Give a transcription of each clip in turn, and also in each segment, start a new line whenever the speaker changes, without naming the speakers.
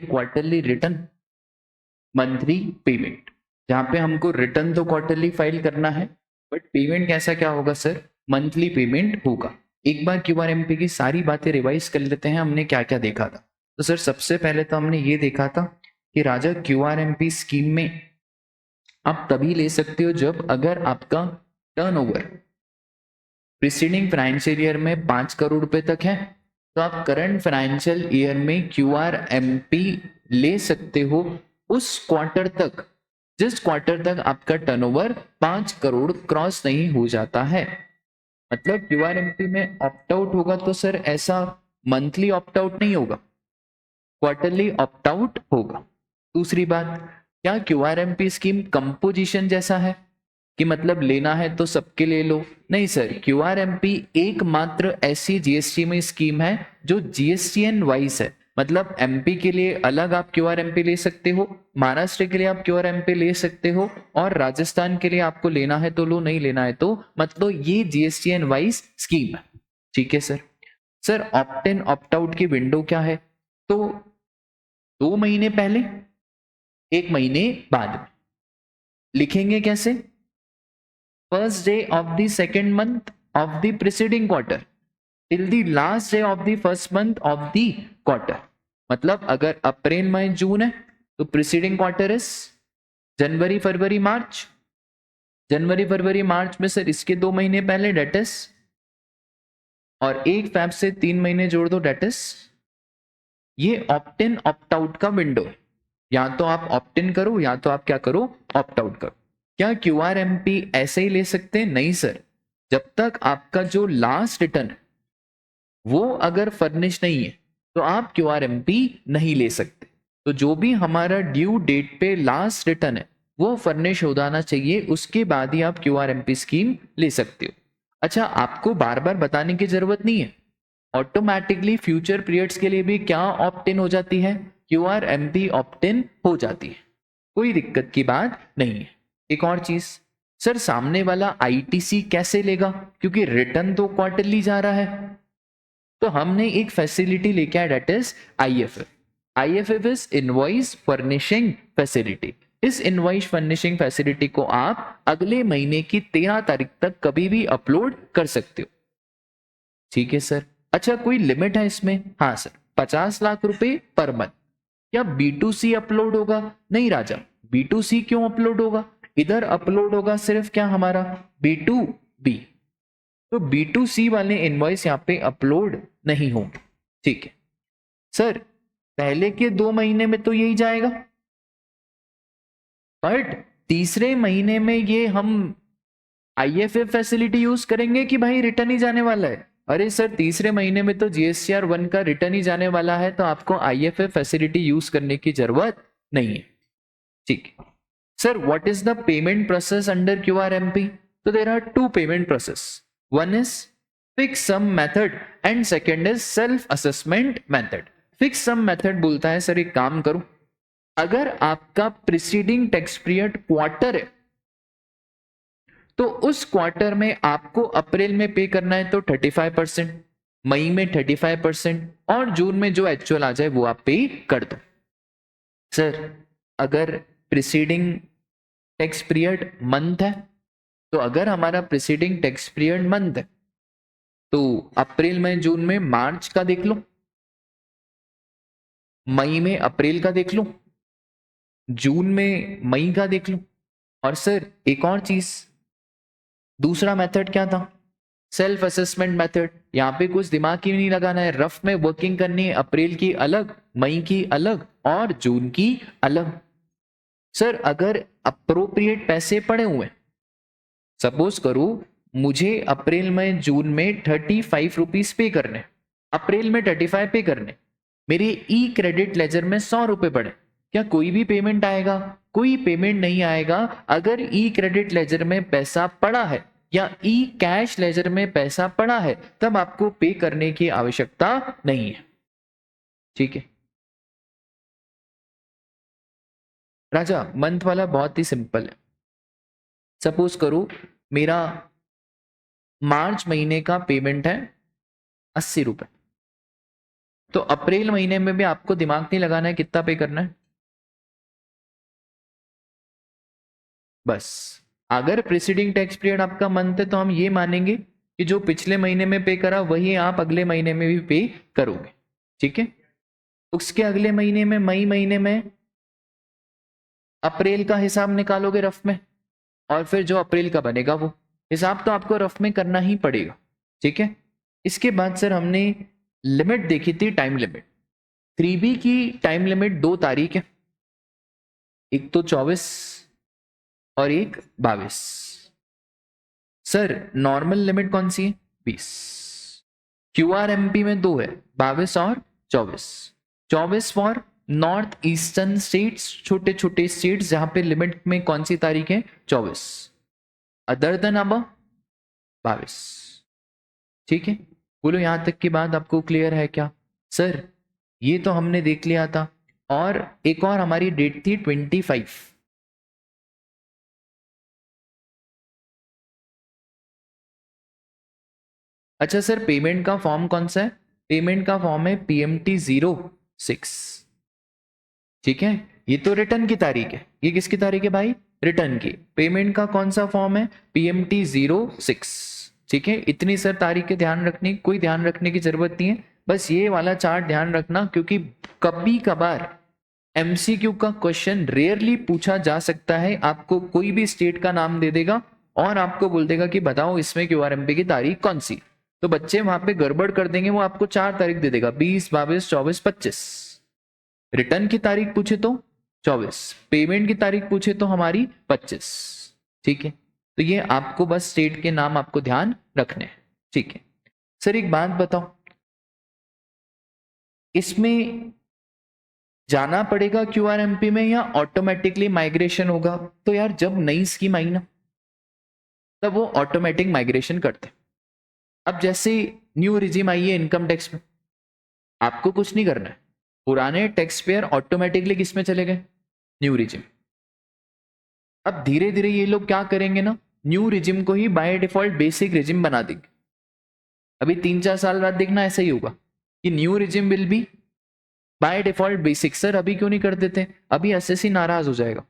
Quarterly return, monthly payment, जहाँ पे हमको रिटर्न तो क्वार्टरली फाइल करना है बट पेमेंट कैसा क्या होगा सर, मंथली पेमेंट होगा। एक बार क्यूआरएमपी की सारी बातें रिवाइज कर लेते हैं, हमने क्या क्या देखा था। तो सर सबसे पहले तो हमने ये देखा था कि राजा क्यूआरएमपी स्कीम में आप तभी ले सकते हो जब अगर आपका टर्नओवर प्रीसीडिंग फाइनेंशियल ईयर में 5 करोड़ रुपए तक है, तो आप करंट फाइनेंशियल ईयर में क्यूआरएमपी ले सकते हो उस क्वार्टर तक जिस क्वार्टर तक आपका टर्नओवर 5 करोड़ क्रॉस नहीं हो जाता है। मतलब क्यूआरएमपी में ऑप्ट आउट होगा तो सर ऐसा मंथली ऑप्ट आउट नहीं होगा, क्वार्टरली ऑप्ट आउट होगा। दूसरी बात, क्या क्यूआरएमपी स्कीम कंपोजिशन जैसा है कि मतलब लेना है तो सबके ले लो? नहीं सर, क्यूआरएमपी एकमात्र ऐसी जीएसटी में स्कीम है जो जीएसटीएन वाइज है। मतलब एमपी के लिए अलग आप क्यूआरएमपी ले सकते हो, महाराष्ट्र के लिए आप क्यूआरएमपी ले सकते हो, और राजस्थान के लिए आपको लेना है तो लो, नहीं लेना है तो मतलब ये जीएसटीएन वाइज स्कीम है। ठीक है सर। सर ऑप्ट इन ऑप्ट आउट की विंडो क्या है? तो 2 महीने पहले, 1 महीने बाद। लिखेंगे कैसे? First day of the second month of the preceding quarter till the last day of the first month of the quarter. मतलब अगर अप्रैल मई जून है तो प्रीसीडिंग क्वार्टर इज जनवरी फरवरी मार्च। जनवरी फरवरी मार्च में सर इसके 2 महीने पहले डेट इज, और 1 फैब से 3 महीने जोड़ दो डेट इज। ये ऑप्ट इन ऑप्ट आउट का विंडो, या तो आप ऑप्ट इन करो या तो आप क्या करो, ऑप्ट आउट करो। क्या क्यूआरएमपी ऐसे ही ले सकते हैं? नहीं सर, जब तक आपका जो लास्ट रिटर्न वो अगर फर्निश नहीं है तो आप क्यूआरएमपी नहीं ले सकते। तो जो भी हमारा ड्यू डेट पे लास्ट रिटर्न है वो फर्निश हो जाना चाहिए, उसके बाद ही आप क्यूआरएमपी स्कीम ले सकते हो। अच्छा, आपको बार बार बताने की जरूरत नहीं है, ऑटोमेटिकली फ्यूचर पीरियड्स के लिए भी क्या ऑप्ट इन हो जाती है, क्यूआरएमपी ऑप्ट इन हो जाती है, कोई दिक्कत की बात नहीं है। एक और चीज, सर सामने वाला आईटीसी कैसे लेगा, क्योंकि रिटर्न तो क्वार्टरली जा रहा है। तो हमने एक फैसिलिटी लेके आया, that is IFF. IFF is invoice furnishing facility. इस इनवॉइस फर्निशिंग फैसिलिटी को आप अगले महीने की 13 तारीख तक कभी भी अपलोड कर सकते हो। ठीक है सर। अच्छा, कोई लिमिट है इसमें? हाँ सर, 50 लाख रुपए पर मंथ। क्या B2C अपलोड होगा? नहीं राजा, B2C क्यों अपलोड होगा? इधर अपलोड होगा सिर्फ क्या हमारा B2B। तो B2C वाले इनवॉइस यहाँ पे अपलोड नहीं होंगे। ठीक है सर, पहले के 2 महीने में तो यही जाएगा, बट तीसरे महीने में ये हम आईएफएफ फैसिलिटी यूज करेंगे कि भाई रिटर्न ही जाने वाला है? अरे सर, तीसरे महीने में तो जीएसटीआर 1 का रिटर्न ही जाने वाला है, तो आपको आईएफएफ फैसिलिटी यूज करने की जरूरत नहीं है। ठीक है sir. What is the payment process under QRMP? तो there are 2 payment process, one is fix sum method and second is self assessment method. Fix sum method बोलता है सर एक काम करो, अगर आपका प्रीसीडिंग टैक्स पीरियड क्वार्टर है तो उस क्वार्टर में आपको अप्रैल में पे करना है तो 35%, मई में 35% और जून में जो एक्चुअल आ जाए वो आप पे कर दो। सर अगर प्रीसीडिंग टैक्स पीरियड मंथ है, तो अगर हमारा प्रीसीडिंग टैक्स पीरियड मंथ है तो अप्रैल में जून में मार्च का देख लो, मई में अप्रैल का देख लो, जून में मई का देख लो। और सर एक और चीज, दूसरा मेथड क्या था? Self assessment method. यहां पे कुछ दिमाग ही नहीं लगाना है, रफ में वर्किंग करनी है, अप्रैल की अलग, मई की अलग और जून की अलग। सर अगर अप्रोप्रिएट पैसे पड़े हुए, सपोज करो मुझे अप्रैल में जून में 35 रुपीज पे करने, अप्रैल में 35 पे करने, मेरे ई क्रेडिट लेजर में 100 रुपए पड़े, क्या कोई भी पेमेंट आएगा? कोई पेमेंट नहीं आएगा। अगर ई क्रेडिट लेजर में पैसा पड़ा है या ई कैश लेजर में पैसा पड़ा है तब आपको पे करने की आवश्यकता नहीं है। ठीक है राजा, मंथ वाला बहुत ही सिंपल है। सपोज करो मेरा मार्च महीने का पेमेंट है 80 रुपए, तो अप्रैल महीने में भी आपको दिमाग नहीं लगाना है कितना पे करना है, बस। अगर प्रीसीडिंग टैक्स पीरियड आपका मंथ है तो हम ये मानेंगे कि जो पिछले महीने में पे करा वही आप अगले महीने में भी पे करोगे, ठीक है। उसके अगले महीने में मई महीने में अप्रैल का हिसाब निकालोगे रफ में, और फिर जो अप्रैल का बनेगा वो हिसाब तो आपको रफ में करना ही पड़ेगा, ठीक है। इसके बाद सर हमने लिमिट देखी थी, टाइम लिमिट। 3B की टाइम लिमिट 2 तारीख है, एक तो 24 और एक 22। सर नॉर्मल लिमिट कौन सी है? 20। QRMP में 2 है, 22 और 24। 24 फॉर नॉर्थ ईस्टर्न स्टेट्स, छोटे छोटे स्टेट्स जहां पे लिमिट में कौन सी तारीख है? 24। अदर देन अब 22, ठीक है। बोलो यहां तक की बात आपको क्लियर है क्या? सर ये तो हमने देख लिया था, और एक और हमारी डेट थी 25। अच्छा सर पेमेंट का फॉर्म कौन सा है? पेमेंट का फॉर्म है PMT 06, ठीक है। ये तो रिटर्न की तारीख है, ये किसकी तारीख है भाई? रिटर्न की। पेमेंट का कौन सा फॉर्म है? PMT 06, ठीक है। इतनी सर तारीख के ध्यान रखने, कोई ध्यान रखने की जरूरत नहीं है, बस ये वाला चार्ट ध्यान रखना, क्योंकि कभी कभार MCQ का क्वेश्चन रेयरली पूछा जा सकता है। आपको कोई भी स्टेट का नाम दे देगा और आपको बोल देगा कि बताओ इसमें QRMP की तारीख कौन सी, तो बच्चे वहां पे गड़बड़ कर देंगे, वो आपको 4 तारीख दे देगा, 20, 22, 24, 25। रिटर्न की तारीख पूछे तो 24, पेमेंट की तारीख पूछे तो हमारी 25, ठीक है। तो ये आपको बस स्टेट के नाम आपको ध्यान रखने हैं, ठीक है। सर एक बात बताओ, इसमें जाना पड़ेगा QRMP में या ऑटोमेटिकली माइग्रेशन होगा? तो यार जब नई स्कीम आई ना, तब वो ऑटोमेटिक माइग्रेशन करते। अब जैसे न्यू रिजिम आई है इनकम टैक्स में, आपको कुछ नहीं करना है, पुराने टैक्स पेयर ऑटोमेटिकली किस में चले गए? New regime. अब धीरे धीरे ये लोग क्या करेंगे ना, न्यू रिजिम को ही बाय डिफॉल्ट बेसिक रिजिम बना देंगे। अभी 3-4 साल बाद देखना ऐसा ही होगा कि new regime will be by default basic. Sir अभी क्यों नहीं कर देते? अभी SSC नाराज हो जाएगा,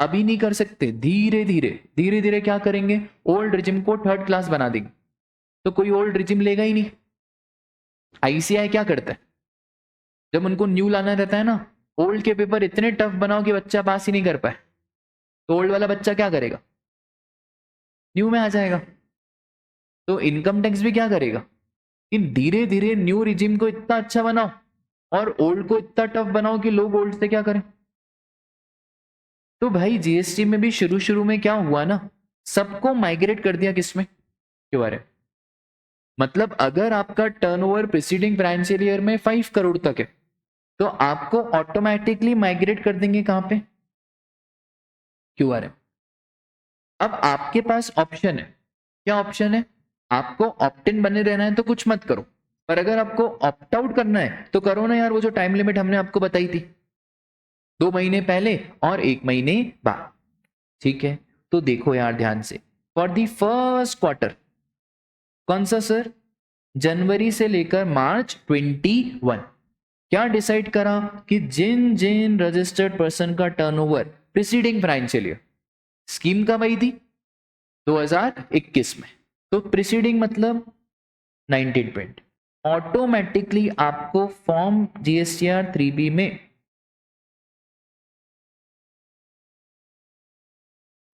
अभी नहीं कर सकते। धीरे धीरे धीरे धीरे क्या करेंगे, ओल्ड रिजिम को 3rd क्लास बना देंगे, तो कोई ओल्ड रिजिम लेगा ही नहीं। ICI क्या करता है, जब उनको न्यू लाना रहता है ना, ओल्ड के पेपर इतने टफ बनाओ कि बच्चा पास ही नहीं कर पाए, तो ओल्ड वाला बच्चा क्या करेगा? न्यू में आ जाएगा। तो इनकम टैक्स भी क्या करेगा कि धीरे धीरे न्यू रिजिम को इतना अच्छा बनाओ और ओल्ड को इतना टफ बनाओ कि लोग ओल्ड से क्या करें। तो भाई GST में भी शुरू शुरू में क्या हुआ ना, सबको माइग्रेट कर दिया किसमें? QRM। मतलब अगर आपका टर्नओवर प्रीसीडिंग फाइनेंशियल ईयर में 5 करोड़ तक है, तो आपको ऑटोमेटिकली माइग्रेट कर देंगे कहां पे? QRM। अब आपके पास ऑप्शन है, क्या ऑप्शन है? आपको ऑप्ट इन बने रहना है तो कुछ मत करो, पर अगर आपको ऑप्ट आउट करना है तो करो ना यार, वो जो टाइम लिमिट हमने आपको बताई थी, 2 महीने पहले और 1 महीने बाद, ठीक है। तो देखो यार ध्यान से, फॉर दी फर्स्ट क्वार्टर, कौन सा सर? जनवरी से लेकर मार्च 21, क्या डिसाइड करा कि जिन जिन रजिस्टर्ड पर्सन का turnover preceding financial year, scheme कब आई थी? 2021 में, तो प्रीसीडिंग मतलब 1920, ऑटोमेटिकली आपको फॉर्म GSTR 3B में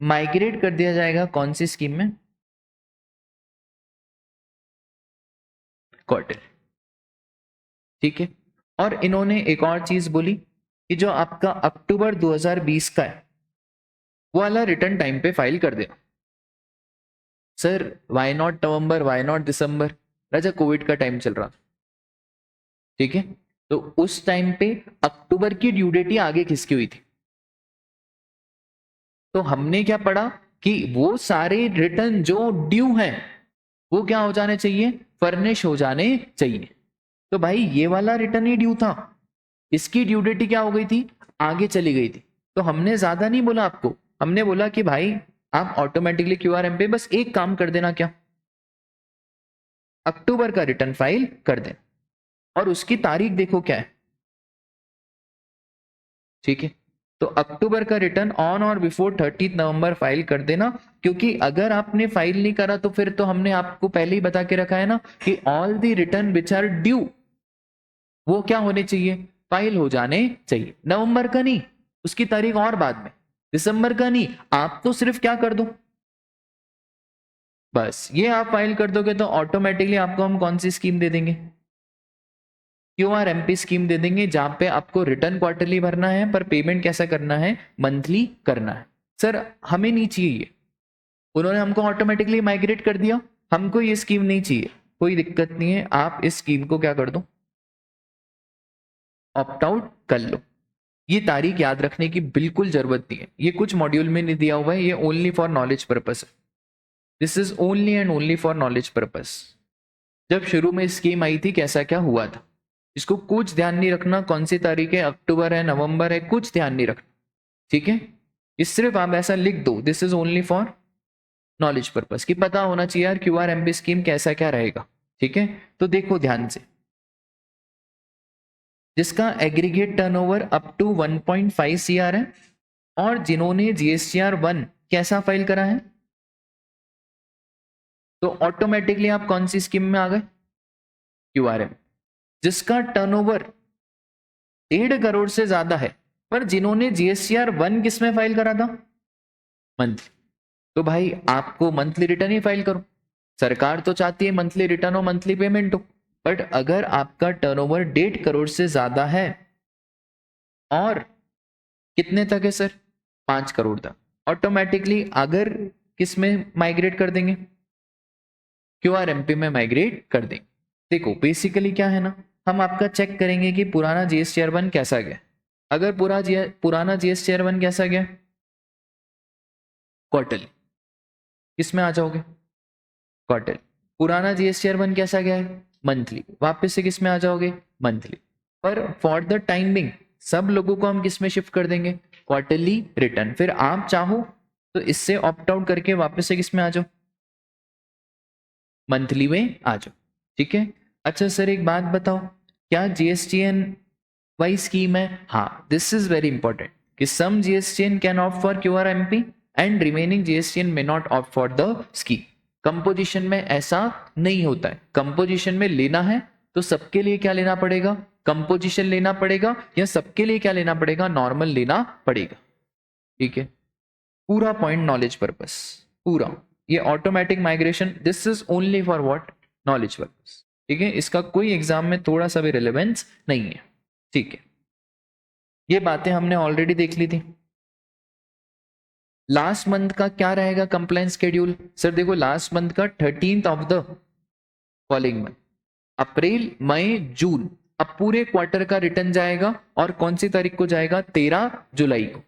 माइग्रेट कर दिया जाएगा। कौन सी स्कीम में? क्वार्टर, ठीक है। और इन्होंने एक और चीज बोली कि जो आपका अक्टूबर 2020 का है वो वाला रिटर्न टाइम पे फाइल कर देना। Sir why not November, why not December? Raja covid का टाइम चल रहा, ठीक है। तो उस टाइम पे अक्टूबर की ड्यू डेट ही आगे खिसकी हुई थी, तो हमने क्या पढ़ा कि वो सारे रिटर्न जो ड्यू हैं वो क्या हो जाने चाहिए? फर्निश हो जाने चाहिए। तो भाई ये वाला रिटर्न ही ड्यू था, इसकी ड्यू डेट क्या हो गई थी? आगे चली गई थी। तो हमने ज्यादा नहीं बोला आपको, हमने बोला कि भाई आप ऑटोमेटिकली QRM पे बस एक काम कर देना, क्या? अक्टूबर का रिटर्न फाइल कर देना। और उसकी तारीख देखो क्या है, ठीक है। तो अक्टूबर का रिटर्न ऑन और बिफोर 30 नवंबर फाइल कर देना, क्योंकि अगर आपने फाइल नहीं करा तो फिर तो हमने आपको पहले ही बता के रखा है ना कि all the return which are due वो क्या होने चाहिए, फाइल हो जाने चाहिए। नवंबर का नहीं, उसकी तारीख और बाद में, दिसंबर का नहीं, आप तो सिर्फ क्या कर दो, बस ये आप फाइल कर दोगे तो ऑटोमेटिकली आपको हम कौन सी स्कीम दे देंगे, QRMP स्कीम दे देंगे, जहां पे आपको रिटर्न क्वार्टरली भरना है पर पेमेंट कैसा करना है, मंथली करना है। सर हमें नहीं चाहिए ये, उन्होंने हमको ऑटोमेटिकली माइग्रेट कर दिया, हमको ये स्कीम नहीं चाहिए, कोई दिक्कत नहीं है, आप इस स्कीम को क्या कर दो, ऑप्ट आउट कर लो। ये तारीख याद रखने की बिल्कुल जरूरत नहीं है, ये कुछ मॉड्यूल में नहीं दिया हुआ है, ये ओनली फॉर नॉलेज पर्पस है, this is only and only for knowledge purpose. जब शुरू में स्कीम आई थी कैसा क्या हुआ था, इसको कुछ ध्यान नहीं रखना, कौन सी तारीख है, अक्टूबर है, नवंबर है, कुछ ध्यान नहीं रखना, ठीक है। इस सिर्फ आप ऐसा लिख दो, this is only for knowledge purpose, की पता होना चाहिए यार QRMP स्कीम कैसा क्या रहेगा, ठीक है। तो देखो ध्यान से, जिसका aggregate turnover up to 1.5 CR है और जिन्होंने GSTR 1 कैसा फाइल करा है, तो ऑटोमेटिकली आप कौन सी स्कीम में आ गए, QRM। जिसका टर्नओवर 1.5 करोड़ से ज्यादा है पर जिन्होंने GSTR 1 किस में फाइल करा था, मंथली, तो भाई आपको मंथली रिटर्न ही फाइल करो, सरकार तो चाहती है मंथली रिटर्न हो, मंथली पेमेंट हो, बट अगर आपका टर्नओवर 1.5 करोड़ से ज्यादा है और कितने तक है सर, 5 करोड़ तक, ऑटोमेटिकली अगर किस में माइग्रेट कर देंगे, QRMP में माइग्रेट कर देंगे। देखो बेसिकली क्या है ना, हम आपका चेक करेंगे कि पुराना GSTR 1 कैसा गया, अगर पुराना GSTR 1 कैसा गया, क्वार्टरली, किस में आ जाओगे, क्वार्टरली। पुराना GSTR 1 कैसा गया है, मंथली, वापस से किस में आ जाओगे, मंथली। पर फॉर द टाइमिंग सब लोगों को हम किस में शिफ्ट कर देंगे, क्वार्टरली रिटर्न, फिर आप चाहो तो इससे ऑप्ट आउट करके वापस से किस में आ जाओ, मंथली में आ जाओ, ठीक है। अच्छा सर एक बात बताओ, क्या GSTN वाई स्कीम है, हाँ दिस इज वेरी इंपॉर्टेंट, कि सम GSTN can opt for QRMP and remaining GSTN may not opt for the scheme. Composition में ऐसा नहीं होता है, कंपोजिशन में लेना है तो सबके लिए क्या लेना पड़ेगा, कंपोजिशन लेना पड़ेगा, या सबके लिए क्या लेना पड़ेगा, नॉर्मल लेना पड़ेगा, ठीक है। पूरा पॉइंट नॉलेज पर्पस, पूरा ये automatic migration, this is only for what, knowledge purpose, ठीक है। इसका कोई एग्जाम में थोड़ा सा भी रिलेवेंस नहीं है, ठीक है। ये बातें हमने ऑलरेडी देख ली थी। लास्ट मंथ का क्या रहेगा कंप्लायंस शेड्यूल, सर देखो लास्ट मंथ का 13th of the following month, April May June, अब पूरे क्वार्टर का रिटर्न जाएगा और कौन सी तारीख को जाएगा, 13 जुलाई को,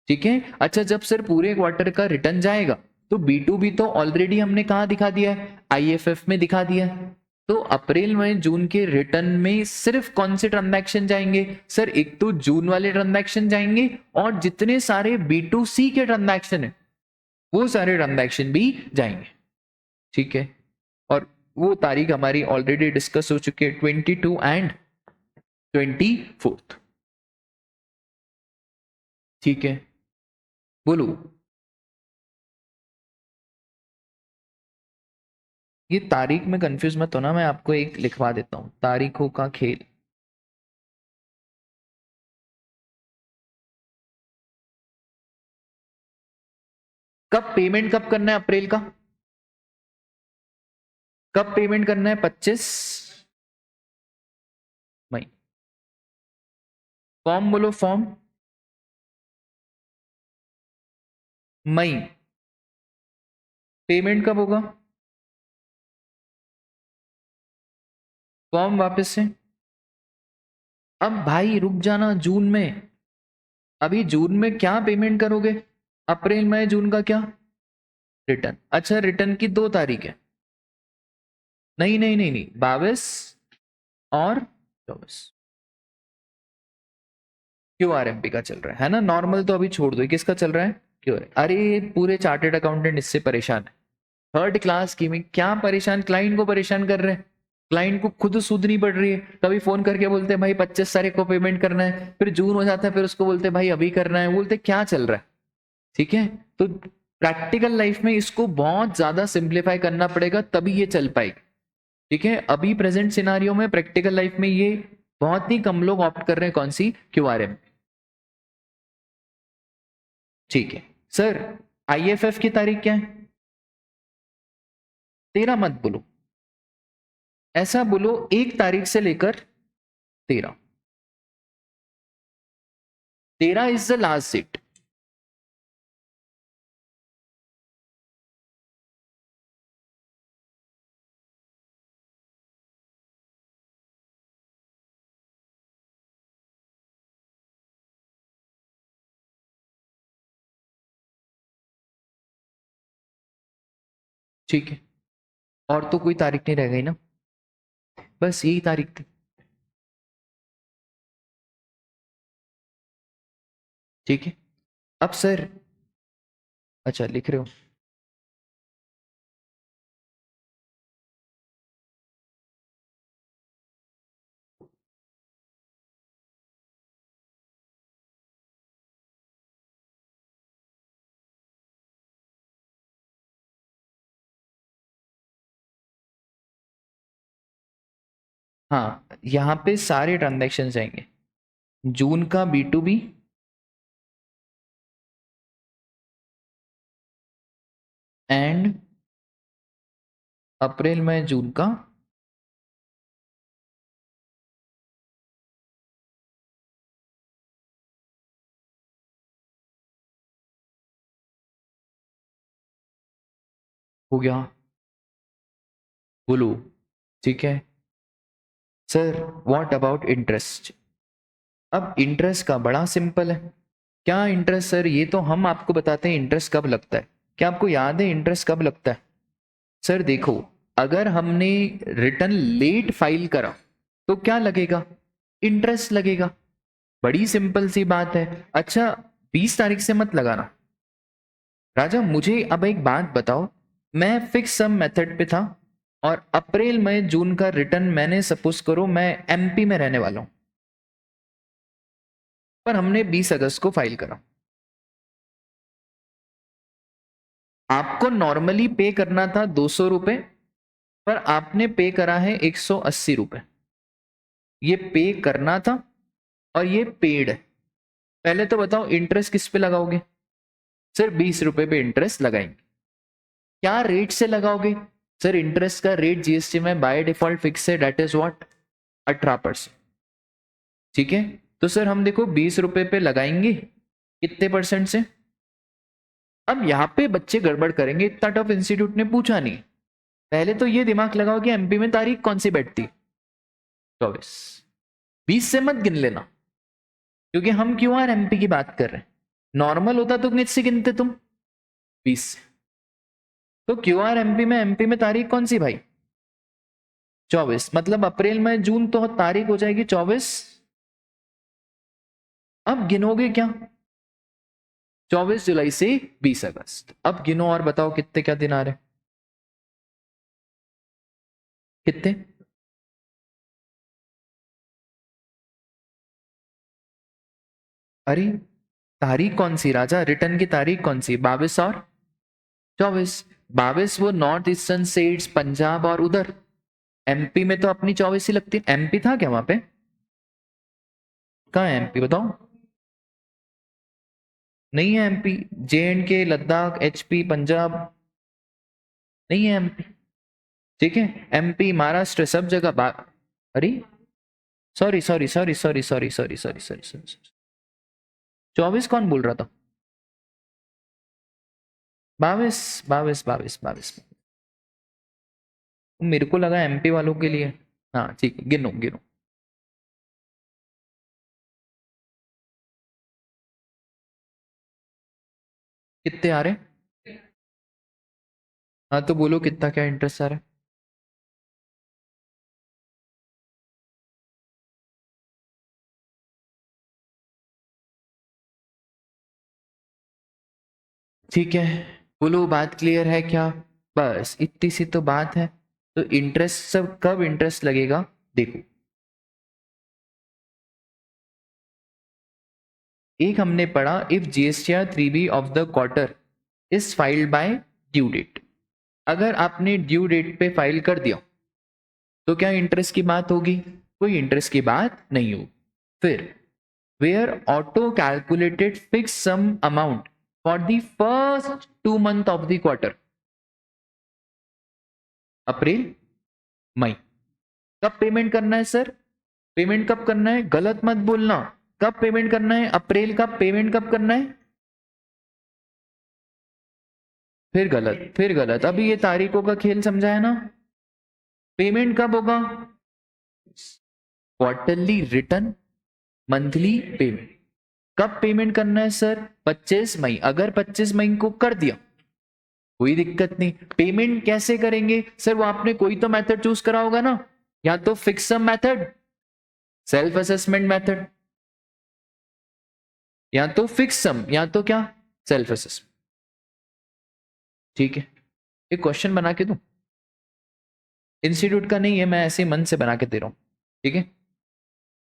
ठीक है। अच्छा जब सर पूरे क्वार्टर का रिटर्न जाएगा तो B2B तो ऑलरेडी हमने कहा दिखा दिया है, IFF में दिखा दिया है, तो अप्रैल मई जून के रिटर्न में सिर्फ कौन से ट्रांजैक्शन जाएंगे, सर एक तो जून वाले ट्रांजैक्शन जाएंगे और जितने सारे B2C के ट्रांजैक्शन है वो सारे ट्रांजैक्शन भी जाएंगे, ठीक है। और वो तारीख हमारी ऑलरेडी डिस्कस हो चुकी है, 22 एंड 24, ठीक है। बोलो, ये तारीख में कंफ्यूज मत होना, मैं आपको एक लिखवा देता हूं, तारीखों का खेल, कब पेमेंट कब करना है, अप्रैल का कब पेमेंट करना है, 25 मई। फॉर्म बोलो, फॉर्म मई, पेमेंट कब होगा, फॉर्म वापस से, अब भाई रुक जाना, जून में, अभी जून में क्या पेमेंट करोगे, अप्रैल मई जून का क्या, रिटर्न, अच्छा रिटर्न की 2 तारीख है, नहीं नहीं नहीं नहीं, 22 और 24, QRMP का चल रहा है ना, नॉर्मल तो अभी छोड़ दो, किसका चल रहा है, अरे पूरे चार्टेड अकाउंटेंट इससे परेशान है, थर्ड क्लास की में क्या परेशान, क्लाइंट को परेशान कर रहे हैं, क्लाइंट को खुद सूदनी पड़ रही है, कभी फोन करके बोलते हैं भाई 25 तारीख को पेमेंट करना है, फिर जून हो जाता है, फिर उसको बोलते हैं भाई अभी करना है, बोलते क्या चल रहा है। ठीक है, तो प्रैक्टिकल लाइफ में इसको बहुत ज्यादा सिंप्लीफाई करना पड़ेगा, तभी ये चल पाएगी। ठीक है, अभी प्रेजेंट सिनारियो में प्रैक्टिकल लाइफ में ये बहुत ही कम लोग ऑप्ट कर रहे हैं कौन सी, क्यूआरएम। ठीक है सर, आईएफएफ की तारीख क्या है? 13 मत बोलो, ऐसा बोलो 1 तारीख से लेकर 13, 13 इज द लास्ट डेट। ठीक है, और तो कोई तारीख नहीं रह गई ना, बस यही तारीख थी। ठीक है, अब सर, अच्छा लिख रहे हो? हाँ, यहाँ पे सारे ट्रांजेक्शन आएंगे, जून का B2B, एंड अप्रैल में जून का हो गया, बोलो। ठीक है सर, व्हाट अबाउट इंटरेस्ट? अब इंटरेस्ट का बड़ा सिंपल है। क्या इंटरेस्ट सर? ये तो हम आपको बताते हैं इंटरेस्ट कब लगता है। क्या आपको याद है इंटरेस्ट कब लगता है? सर देखो, अगर हमने रिटर्न लेट फाइल करा तो क्या लगेगा? इंटरेस्ट लगेगा। बड़ी सिंपल सी बात है। अच्छा, 20 तारीख से मत लगाना। राजा मुझे अब एक बात बताओ, मैं फिक्स सम मेथड पे था और अप्रैल मई जून का रिटर्न मैंने सपोज करो मैं एमपी में रहने वाला हूं, पर हमने 20 अगस्त को फाइल करा। आपको नॉर्मली पे करना था 200 रुपए, पर आपने पे करा है 180 रुपए। ये पे करना था और ये पेड है। पहले तो बताओ इंटरेस्ट किस पे लगाओगे? सर 20 रुपए पे इंटरेस्ट लगाएंगे। क्या रेट से लगाओगे? सर इंटरेस्ट का रेट जीएसटी में बाय डिफॉल्ट फिक्स है, डेट इज व्हाट, 18%। ठीक है, तो सर हम देखो 20 रुपए पे लगाएंगे कितने परसेंट से। अब यहाँ पे बच्चे गड़बड़ करेंगे, इतना टफ इंस्टीट्यूट ने पूछा नहीं। पहले तो ये दिमाग लगाओ कि एमपी में तारीख कौन सी बैठती, 24। 20 से मत गिन लेना, क्योंकि हम क्यों आर एमपी की बात कर रहे हैं। नॉर्मल होता तो किससे गिनते तुम? 20 से। तो क्यू आर एमपी में तारीख कौन सी भाई? 24। मतलब अप्रैल में जून तो तारीख हो जाएगी 24। अब गिनोगे क्या? 24 जुलाई से 20 अगस्त। अब गिनो और बताओ कितने क्या दिन आ रहे? कितने? अरे तारीख कौन सी राजा, रिटर्न की तारीख कौन सी? 22 और 24। 22 वो नॉर्थ ईस्टर्न स्टेट्स, पंजाब और उधर। एमपी में तो अपनी 24 ही लगती है। एमपी था क्या वहां पे? कहाँ है एमपी बताओ? नहीं है एमपी। जे एंड के, लद्दाख, एचपी, पंजाब, नहीं है एमपी। ठीक है, एमपी, महाराष्ट्र, सब जगह अरे sorry sorry sorry sorry sorry sorry sorry sorry sorry, 24 कौन बोल रहा था? 22 22 22 22। मेरे को लगा एमपी वालों के लिए। हाँ ठीक है, गिनो गिनो। कितने आ रहे? हाँ तो बोलो कितना क्या इंटरेस्ट आ रहा है? ठीक है, बोलो बात क्लियर है क्या? बस इतनी सी तो बात है। तो इंटरेस्ट सब कब इंटरेस्ट लगेगा देखो, एक हमने पढ़ा if GSTR 3B of the quarter is filed by due date. अगर आपने ड्यू डेट पे फाइल कर दिया तो क्या इंटरेस्ट की बात होगी? कोई इंटरेस्ट की बात नहीं होगी। फिर where auto calculated fix sum amount for the first 2 month of the quarter, April May. कब पेमेंट करना है सर? पेमेंट कब करना है? गलत मत बोलना। कब पेमेंट करना है? अप्रैल का पेमेंट कब करना है? फिर गलत, फिर गलत। अभी ये तारीखों का खेल समझा है ना? पेमेंट कब होगा? Quarterly return, monthly payment. कब पेमेंट करना है सर? 25 मई। अगर 25 मई को कर दिया कोई दिक्कत नहीं। पेमेंट कैसे करेंगे सर? वो आपने कोई तो मेथड चूज करा होगा ना, या तो fix sum method, self assessment method, या तो फिक्स सम, या तो क्या, सेल्फ असेसमेंट। ठीक है, एक क्वेश्चन बना के दूं, इंस्टीट्यूट का नहीं है, मैं ऐसे मन से बना के दे रहा हूं। ठीक है,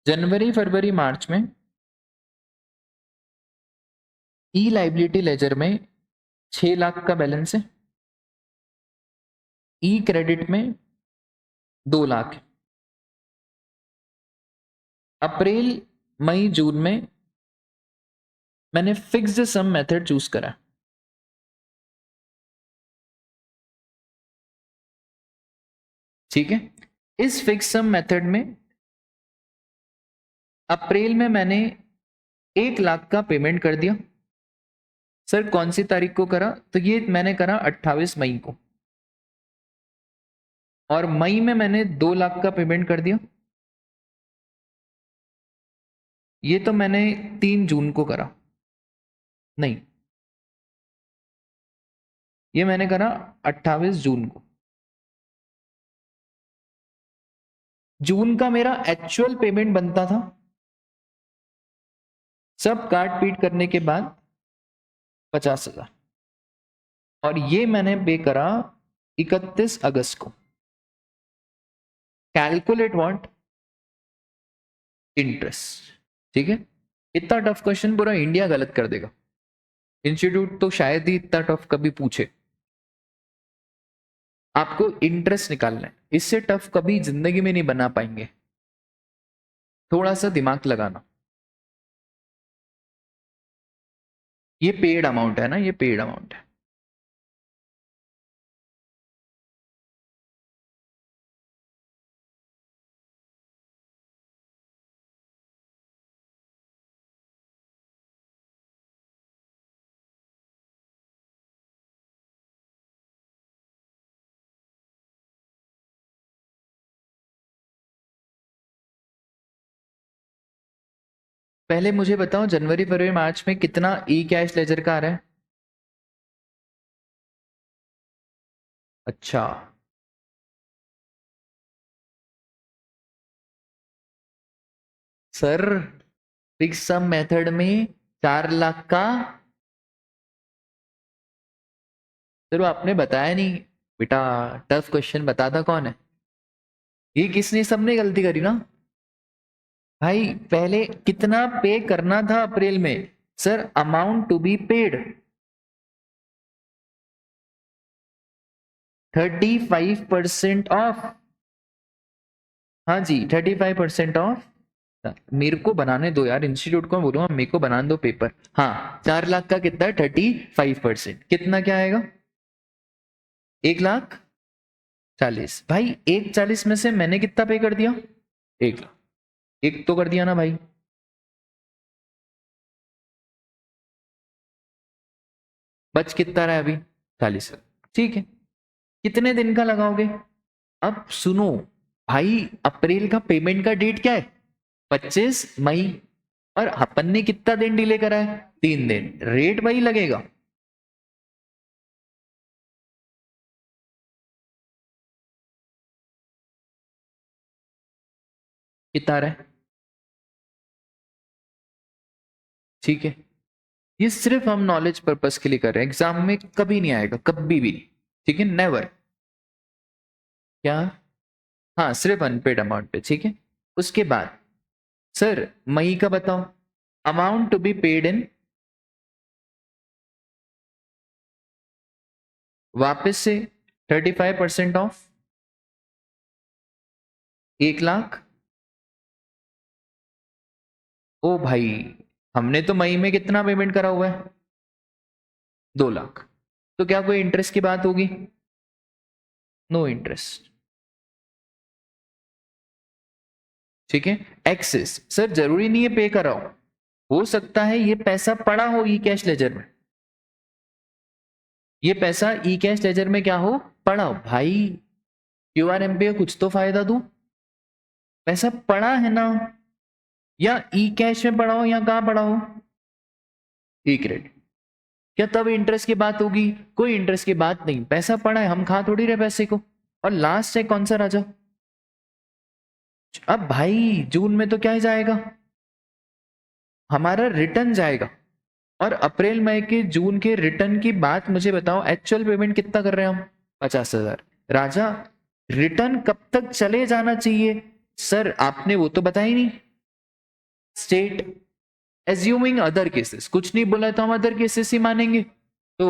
जनवरी फरवरी मार्च में ई लाइबिलिटी लेजर में 6 लाख का बैलेंस है, ई क्रेडिट में 2 लाख है। अप्रैल मई जून में मैंने फिक्स्ड सम मेथड चूज करा। ठीक है, इस फिक्स सम मेथड में अप्रैल में मैंने 1 लाख का पेमेंट कर दिया। सर कौन सी तारीख को करा? तो ये मैंने करा 28 मई को। और मई में मैंने 2 लाख का पेमेंट कर दिया, ये तो मैंने 3 जून को करा। नहीं, ये मैंने करा 28 जून को। जून का मेरा एक्चुअल पेमेंट बनता था सब काट पीट करने के बाद 50,000, और ये मैंने पे करा 31 अगस्त को। Calculate what? इंटरेस्ट। ठीक है, इतना टफ क्वेश्चन पूरा इंडिया गलत कर देगा, इंस्टीट्यूट तो शायद ही इतना टफ कभी पूछे। आपको इंटरेस्ट निकालना है, इससे टफ कभी जिंदगी में नहीं बना पाएंगे। थोड़ा सा दिमाग लगाना। ये पेड अमाउंट है ना, ये पेड अमाउंट है। पहले मुझे बताओ जनवरी फरवरी मार्च में कितना ई कैश लेजर का आ रहा है? अच्छा, सर फिक्स सम मेथड में 4 लाख का। सर वो आपने बताया नहीं बेटा, टफ क्वेश्चन बताता कौन है? ये किसने, सबने गलती करी ना भाई। पहले कितना पे करना था अप्रैल में? Sir amount to be paid 35% of. हाँ जी, 35% ऑफ। मेरे को बनाने दो यार, इंस्टीट्यूट को बोलूंगा मेरे को बनाने दो पेपर। हाँ, 4 लाख का कितना है? 35%। कितना क्या आएगा? 1,40,000। भाई 1,40,000 में से मैंने कितना पे कर दिया? 1 लाख। एक तो कर दिया ना भाई। बच कितना रहा है अभी? 40,000। ठीक है, कितने दिन का लगाओगे? अब सुनो भाई, अप्रैल का पेमेंट का डेट क्या है? 25 मई। और अपन ने कितना दिन डिले करा है? 3 दिन। रेट वही लगेगा। कितना आ रहा है? ठीक है, ये सिर्फ हम नॉलेज पर्पस के लिए कर रहे हैं, एग्जाम में कभी नहीं आएगा, कभी भी नहीं। ठीक है, नेवर। क्या? हाँ, सिर्फ अनपेड अमाउंट पे, ठीक है। उसके बाद सर मई का बताओ, amount to be paid in, वापस से 35% ऑफ, 1 लाख। ओ भाई, हमने तो मई में कितना पेमेंट करा हुआ है? 2 लाख। तो क्या कोई इंटरेस्ट की बात होगी? नो इंटरेस्ट, ठीक है। एक्सेस सर जरूरी नहीं है पे कराओ, हो सकता है ये पैसा पड़ा हो ई कैश लेजर में, ये पैसा ई कैश लेजर में क्या हो, पड़ा हो। भाई क्यूआरएमपी का कुछ तो फायदा दूं, पैसा पड़ा है ना, या ई कैश में पड़ा हो या कहां पड़ा हो, ई क्रेडिट। क्या तब इंटरेस्ट की बात होगी? कोई इंटरेस्ट की बात नहीं, पैसा पड़ा है, हम खा थोड़ी रहे पैसे को। और लास्ट चेक कौन सा राजा? अब भाई जून में तो क्या ही जाएगा, हमारा रिटर्न जाएगा। और अप्रैल मई के जून के रिटर्न की बात मुझे बताओ, एक्चुअल पेमेंट कितना कर रहे हैं हम? 50,000। राजा रिटर्न कब तक चले जाना चाहिए? सर आपने वो तो बताया ही नहीं। स्टेट एज्यूमिंग अदर केसेस, कुछ नहीं बोला तो हम अदर केसेस ही मानेंगे। तो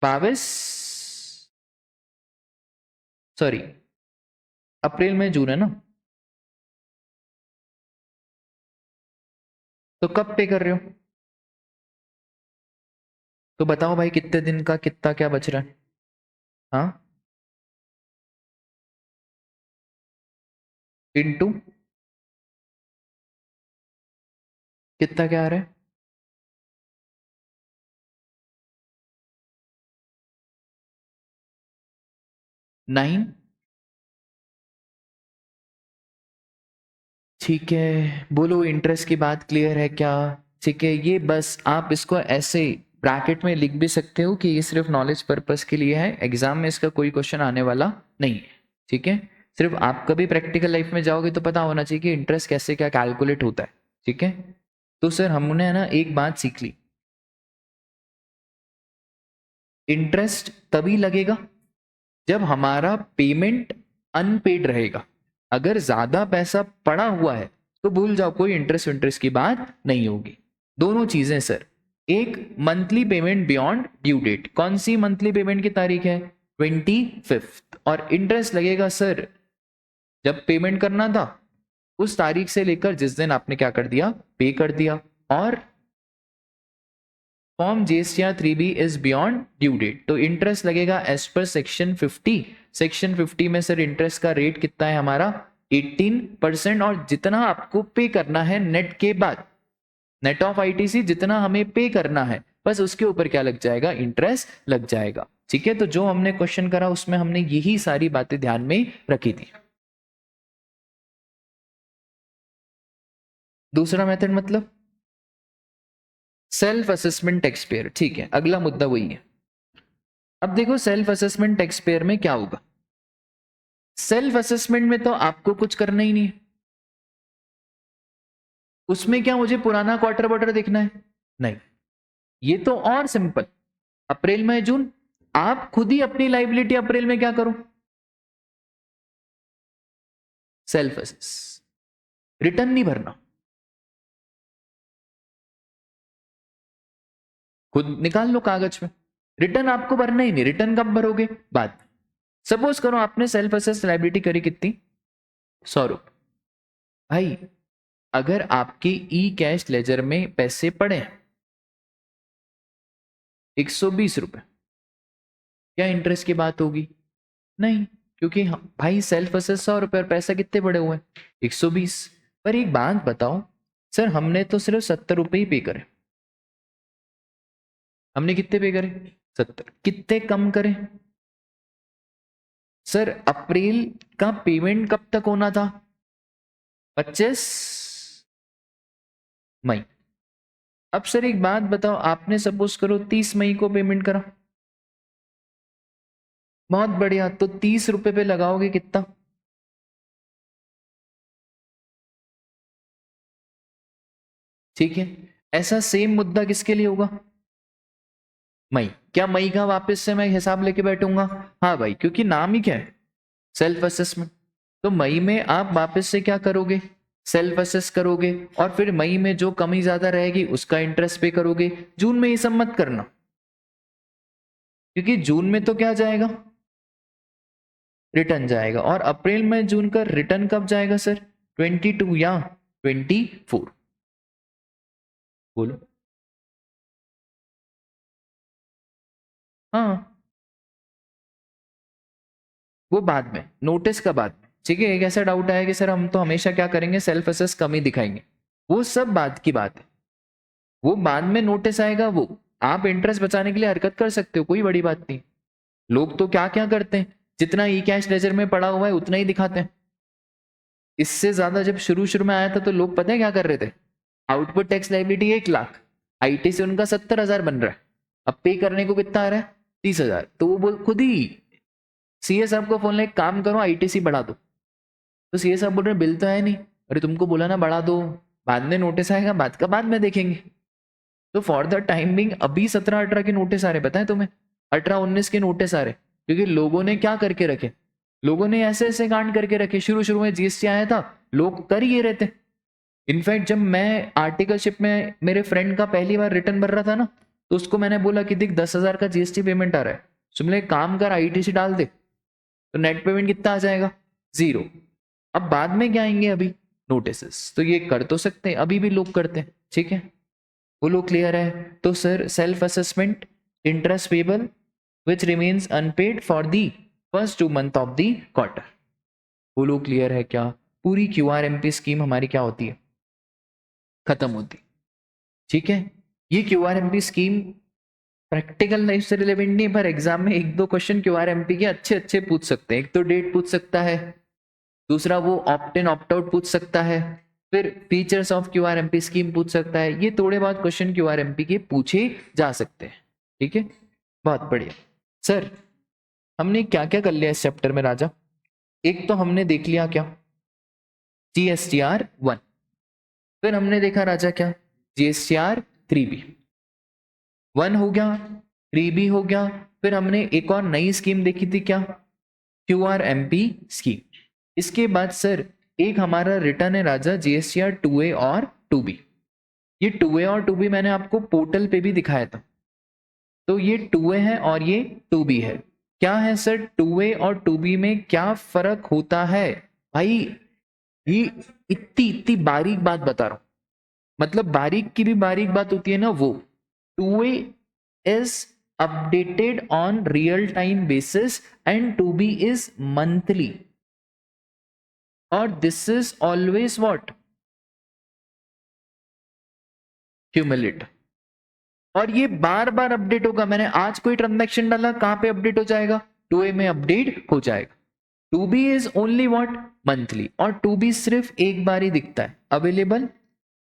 22, सॉरी अप्रैल में जून है ना, तो कब पे कर रहे हो? तो बताओ भाई कितने दिन का कितना क्या बच रहा है? हाँ, इनटू कितना क्या आ रहा है? 9। ठीक है, बोलो इंटरेस्ट की बात क्लियर है क्या? ठीक है, ये बस आप इसको ऐसे ब्रैकेट में लिख भी सकते हो कि ये सिर्फ नॉलेज पर्पस के लिए है, एग्जाम में इसका कोई क्वेश्चन आने वाला नहीं है, ठीक है। सिर्फ आप कभी प्रैक्टिकल लाइफ में जाओगे तो पता होना चाहिए कि इंटरेस्ट कैसे क्या कैलकुलेट होता है, ठीक है। तो सर हमने है ना एक बात सीख ली, इंटरेस्ट तभी लगेगा जब हमारा पेमेंट अनपेड रहेगा। अगर ज्यादा पैसा पड़ा हुआ है तो भूल जाओ, कोई इंटरेस्ट इंटरेस्ट की बात नहीं होगी। दोनों चीजें सर, एक monthly payment beyond due date, कौन सी मंथली पेमेंट की तारीख है? 25th। और इंटरेस्ट लगेगा सर जब पेमेंट करना था उस तारीख से लेकर जिस दिन आपने क्या कर दिया, पे कर दिया। और form GSTR 3B is beyond due date, तो इंटरेस्ट लगेगा एज पर सेक्शन 50। सेक्शन 50 में सर इंटरेस्ट का रेट कितना है हमारा? 18%। और जितना आपको पे करना है नेट के बाद, नेट ऑफ आईटीसी जितना हमें पे करना है, बस उसके ऊपर क्या लग जाएगा, इंटरेस्ट लग जाएगा, ठीक है। तो जो हमने क्वेश्चन करा उसमें हमने यही सारी बातें ध्यान में रखी थी। दूसरा मेथड मतलब सेल्फ असेसमेंट टैक्स पेयर, ठीक है, अगला मुद्दा वही है। अब देखो सेल्फ असेसमेंट टैक्स पेयर में क्या होगा, सेल्फ असेसमेंट में तो आपको कुछ करना ही नहीं है, उसमें क्या मुझे पुराना क्वार्टर वार्टर देखना है? नहीं, ये तो और सिंपल, अप्रैल में जून, आप खुद ही अपनी लाइबिलिटी अप्रैल में क्या करो, सेल्फ असेस, रिटर्न नहीं भरना, खुद निकाल लो कागज में, रिटर्न आपको भरना ही नहीं। रिटर्न कब भरोगे? बाद। सपोज करो आपने सेल्फ असेस लाइबिलिटी करी कितनी, 100 रुपये। भाई अगर आपके ई कैश लेजर में पैसे पड़े 120 रुपये, क्या इंटरेस्ट की बात होगी? नहीं, क्योंकि भाई सेल्फ असेस 100 रुपये और पैसा कितने पड़े हुए हैं? 120। पर एक बात बताओ सर, हमने तो सिर्फ 70 रुपये ही पे करे, हमने कितने पे करे? 70। कितने कम करें सर? अप्रैल का पेमेंट कब तक होना था? 25 मई। अब सर एक बात बताओ, आपने सपोज करो 30 मई को पेमेंट करा, बहुत बढ़िया, तो 30 रुपए पे लगाओगे कितना? ठीक है, ऐसा सेम मुद्दा किसके लिए होगा? मई। क्या मई का वापस से मैं हिसाब लेके बैठूंगा? हाँ भाई, क्योंकि नाम ही क्या है, सेल्फ असेसमेंट। तो मई में आप वापस से क्या करोगे, सेल्फ असेस करोगे, और फिर मई में जो कमी ज्यादा रहेगी उसका इंटरेस्ट पे करोगे। जून में ये सब मत करना, क्योंकि जून में तो क्या जाएगा, रिटर्न जाएगा। और अप्रैल में जून का रिटर्न कब जाएगा सर, 22 या 24? बोलो। हाँ, वो बाद में, नोटिस का बाद में। ठीक है, एक ऐसा डाउट आया कि सर हम तो हमेशा क्या करेंगे, सेल्फ असेस कम ही दिखाएंगे। वो सब बाद की बात है, वो बाद में नोटिस आएगा। वो आप इंटरेस्ट बचाने के लिए हरकत कर सकते हो, कोई बड़ी बात नहीं। लोग तो क्या क्या करते हैं, जितना ई कैश लेजर में पड़ा हुआ है उतना ही दिखाते हैं। इससे ज्यादा जब शुरू शुरू में आया था तो लोग पता है क्या कर रहे थे, output tax liability 1 lakh, IT से उनका 70,000 बन रहा है, अब पे करने को कितना आ रहा है, 30,000। तो वो बोल खुद ही सीए साहब को फोन, एक काम करो आईटीसी बढ़ा दो। तो सीए साहब बोल रहे बिल तो है नहीं। अरे तुमको बोला ना बढ़ा दो, बाद में नोटिस आएगा, बाद का बाद में देखेंगे। तो फॉर द टाइम बिंग अभी 17-18 के नोटिस आ रहे, पता है तुम्हें, 18-19 के नोटिस आ रहे, क्योंकि लोगों ने क्या करके रखे, लोगों ने ऐसे ऐसे कांड करके रखे। शुरू शुरू में जीएसटी आया था, लोग कर ही रहे थे। इनफैक्ट जब मैं आर्टिकलशिप में मेरे फ्रेंड का पहली बार रिटर्न भर रहा था ना, तो उसको मैंने बोला कि देख 10,000 का जीएसटी पेमेंट आ रहा है, तुमने काम कर आईटीसी डाल दे, तो नेट पेमेंट कितना आ जाएगा, 0। अब बाद में क्या आएंगे, अभी नोटिस। तो ये कर तो सकते हैं, अभी भी लोग करते हैं, ठीक है, वो लोग क्लियर है। तो sir self assessment, interest payable which remains unpaid for the first 2 month of the quarter, वो लोग क्लियर है क्या। पूरी क्यूआरएमपी स्कीम हमारी क्या होती है, खत्म होती, ठीक है। ये क्यूआरएमपी स्कीम प्रैक्टिकल लाइफ से रिलेवेंट नहीं, पर एग्जाम में 1-2 क्वेश्चन क्यूआरएमपी के अच्छे अच्छे पूछ सकते हैं। एक तो डेट पूछ सकता है, दूसरा वो ऑप्ट इन ऑप्ट आउट पूछ सकता है, फिर फीचर्स ऑफ क्यूआरएमपी स्कीम पूछ सकता है। ये थोड़े बहुत क्वेश्चन क्यूआरएमपी के पूछे जा सकते हैं, ठीक है, बहुत बढ़िया। सर हमने क्या क्या कर लिया इस चैप्टर में राजा, एक तो हमने देख लिया क्या, GSTR 1, फिर हमने देखा राजा क्या, GSTR 3B, 1 हो गया, 3B हो गया, फिर हमने एक और नई स्कीम देखी थी क्या, QRMP स्कीम। इसके बाद सर एक हमारा रिटर्न है राजा GSTR 2A और 2B। ये 2A और 2B मैंने आपको पोर्टल पे भी दिखाया था। तो ये 2A है और ये 2B है। क्या है सर 2A और 2B में क्या फर्क होता है भाई, ये इतनी इतनी बारीक बात बता रहा हूं, मतलब बारीक की भी बारीक बात होती है ना वो। 2A is updated on real time basis and 2B is monthly, और this is always what, cumulative, और ये बार बार अपडेट होगा। मैंने आज कोई ट्रांजैक्शन डाला, कहां पे अपडेट हो जाएगा, 2A में अपडेट हो जाएगा। 2B is only what, monthly, और 2B सिर्फ एक बार ही दिखता है, available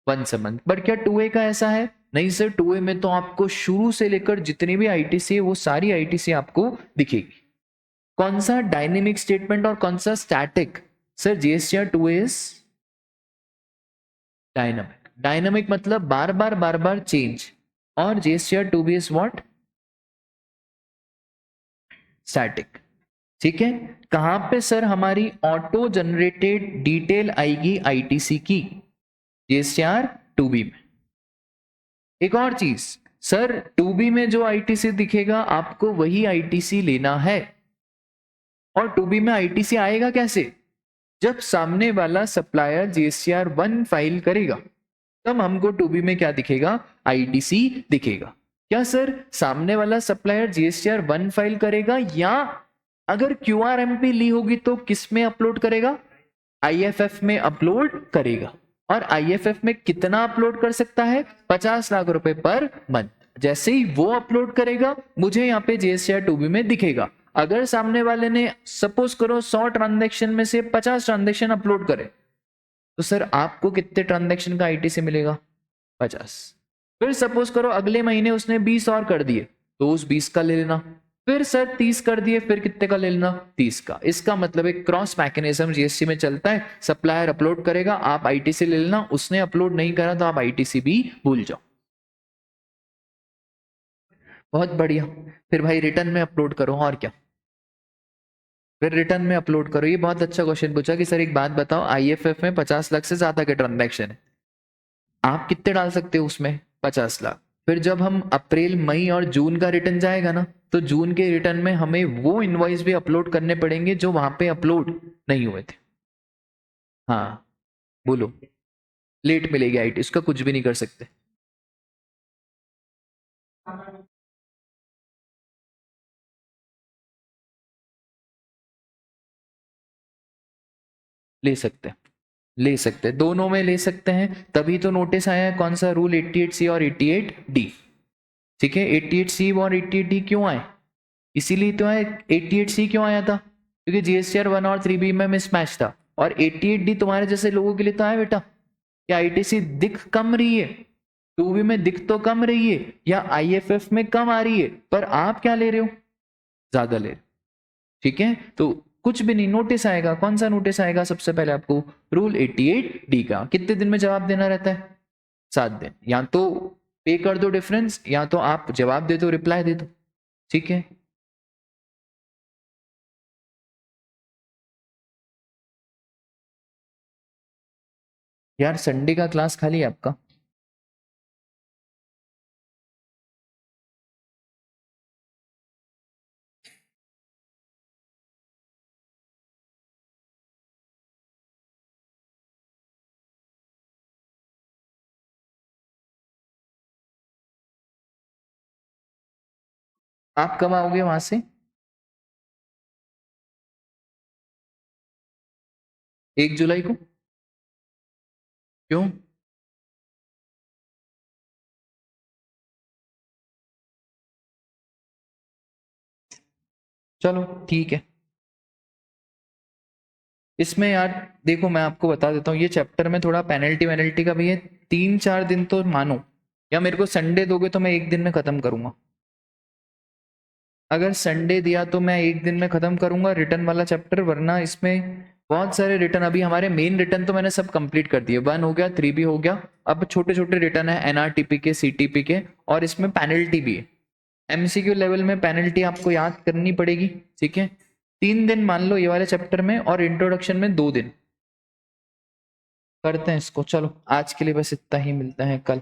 once a month. But क्या 2A का ऐसा है, नहीं सर, 2A में तो आपको शुरू से लेकर जितनी भी आईटीसी है वो सारी आईटीसी आपको दिखेगी। कौन सा डायनेमिक स्टेटमेंट और कौन सा static, sir GSTR 2A is dynamic. Dynamic मतलब बार बार चेंज, और GSTR 2B is what, static, ठीक है। कहां पे सर हमारी ऑटो जनरेटेड डिटेल आएगी आईटीसी की, GSTR 2B में। एक और चीज सर, 2B में जो आईटीसी दिखेगा आपको वही आईटीसी लेना है। और 2B में आईटीसी आएगा कैसे, जब सामने वाला सप्लायर GSTR 1 फाइल करेगा, तब हमको 2B में क्या दिखेगा, आईटीसी दिखेगा। क्या सर सामने वाला सप्लायर GSTR 1 फाइल करेगा, या अगर क्यूआरएमपी ली होगी तो किस में अपलोड करेगा, IFF में अपलोड करेगा। और IFF में कितना अपलोड कर सकता है, 50 लाख रुपए पर मंथ। जैसे ही वो अपलोड करेगा मुझे यहाँ पे GSTR 2B में दिखेगा। अगर सामने वाले ने सपोज करो 100 ट्रांजेक्शन में से 50 ट्रांजेक्शन अपलोड करे, तो सर आपको कितने ट्रांजेक्शन का आईटीसी मिलेगा, 50। फिर सपोज करो अगले महीने उसने 20 और कर दिए, तो उस 20 का ले लेना। फिर सर 30 कर दिए, फिर कितने का ले लेना, 30 का। इसका मतलब एक क्रॉस मैकेनिज्म जीएसटी में चलता है, सप्लायर अपलोड करेगा, आप आईटीसी ले लेना, उसने अपलोड नहीं करा तो आप आईटीसी भी भूल जाओ। बहुत बढ़िया, फिर भाई रिटर्न में अपलोड करो, और क्या। फिर रिटर्न में अपलोड करो। ये बहुत अच्छा क्वेश्चन पूछा कि सर एक बात बताओ, आईएफएफ में 50 लाख से ज्यादा के ट्रांजैक्शन है, आप कितने डाल सकते हो उसमें? 50 लाख। फिर जब हम अप्रैल मई और जून का रिटर्न जाएगा ना, तो जून के रिटर्न में हमें वो इनवॉइस भी अपलोड करने पड़ेंगे जो वहां पे अपलोड नहीं हुए थे। हाँ बोलो। लेट मिलेगी आईटी, इसका कुछ भी नहीं कर सकते। ले सकते हैं, ले सकते हैं, दोनों में ले सकते हैं। तभी तो नोटिस आया है कौन सा रूल, 88C और 88D। ठीक है, 88C और 88D क्यों आए? इसीलिए तो है। 88C क्यों आया था? क्योंकि जीएसटीआर 1 और 3B में मिसमैच था। और 88D तुम्हारे जैसे लोगों के लिए तो आया बेटा कि आईटीसी दिख कम रही है, 2B में दिख तो कम रही है, या आईएफएफ में कम आ रही है, पर आप क्या ले रहे हो? ज्यादा ले रहे हो। ठीक है, तो कुछ भी नहीं, नोटिस आएगा। कौन सा नोटिस आएगा? सबसे पहले आपको रूल 88D का। कितने दिन में जवाब देना रहता है? 7 दिन। या तो पे कर दो डिफरेंस, या तो आप जवाब दे दो, रिप्लाई दे दो। ठीक है, यार संडे का क्लास खाली है आपका? आप कब आओगे वहां से? 1 जुलाई को? क्यों? चलो ठीक है। इसमें यार देखो, मैं आपको बता देता हूँ, ये चैप्टर में थोड़ा पेनल्टी वेनल्टी का भी है। 3-4 दिन तो मानो, या मेरे को संडे दोगे तो मैं 1 दिन में खत्म करूंगा। अगर संडे दिया तो मैं 1 दिन में खत्म करूंगा रिटर्न वाला चैप्टर, वरना इसमें बहुत सारे रिटर्न, अभी हमारे मेन रिटर्न तो मैंने सब कंप्लीट कर दिए। 1 हो गया, 3B हो गया, अब छोटे छोटे रिटर्न है एनआरटीपी के, सीटीपी के, और इसमें पेनल्टी भी है। एमसीक्यू लेवल में पेनल्टी आपको याद करनी पड़ेगी। ठीक है, 3 दिन मान लो ये वाले चैप्टर में, और इंट्रोडक्शन में 2 दिन। करते हैं इसको। चलो आज के लिए बस इतना ही, मिलते हैं कल।